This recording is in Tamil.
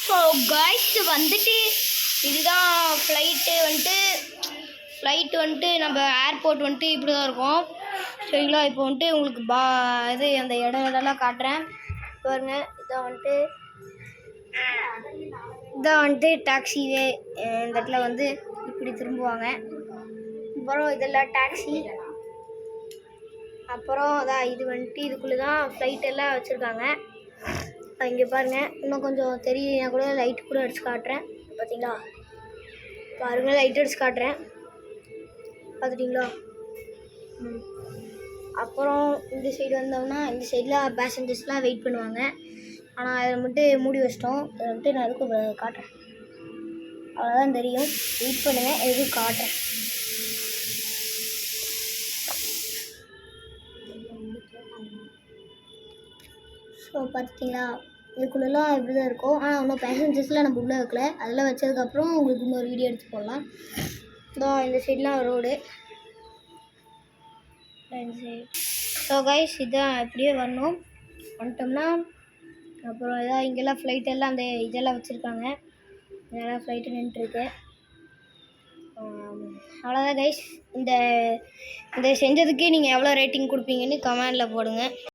ஸோ கைஸ் வந்துட்டு இதுதான் ஃப்ளைட்டு வந்துட்டு நம்ம ஏர்போர்ட் வந்துட்டு இப்படி தான் இருக்கும். சரிங்களா? இப்போ வந்துட்டு உங்களுக்கு இது அந்த இடம்லாம் காட்டுறேன் பாருங்க. இதான் வந்துட்டு டாக்ஸிவே. இந்த இடத்துல வந்து இப்படி திரும்புவாங்க. அப்புறம் இதெல்லாம் டாக்ஸி. அப்புறம் அதான் இது வந்துட்டு இதுக்குள்ளே தான் ஃப்ளைட் எல்லாம் வச்சுருக்காங்க. இங்கே பாருங்கள், இன்னும் கொஞ்சம் தெரியலனா கூட லைட் கூட அடிச்சு காட்டுறேன். பார்த்தீங்களா? பாருங்கள், லைட் அடிச்சு காட்டுறேன். பார்த்துட்டிங்களா? அப்புறம் இந்த சைடு வந்தோம்னா இந்த சைடில் பேசஞ்சர்ஸ்லாம் வெயிட் பண்ணுவாங்க. ஆனால் அதை மட்டும் மூடி வச்சிட்டோம். அதை வந்துட்டு நான் எதுக்கும் காட்டுறேன். அவ்வளோதான் தெரியும். வெயிட் பண்ணுங்கள், எதுவும் காட்டுறேன். ஸோ பார்த்துட்டிங்களா? இதுக்குள்ளெல்லாம் இப்படி தான் இருக்கும். ஆனால் இன்னும் பேசஞ்சர்ஸ்லாம் நம்ம உள்ளே வைக்கல. அதெல்லாம் வச்சதுக்கப்புறம் உங்களுக்கு இன்னொரு வீடியோ எடுத்து போடலாம். இந்த சைட்லாம் ரோடு. இந்த சைடு. ஸோ கைஸ் இதான் இப்படியே வரணும். வந்துட்டோம்னா அப்புறம் இதான் இங்கெல்லாம் ஃப்ளைட் எல்லாம் அந்த இதெல்லாம் வச்சுருக்காங்க. இதெல்லாம் ஃப்ளைட்டு நின்றுருக்கு. அவ்வளோதான் கைஸ். இந்த செஞ்சதுக்கு நீங்கள் எவ்வளோ ரேட்டிங் கொடுப்பீங்கன்னு கமெண்டில் போடுங்க.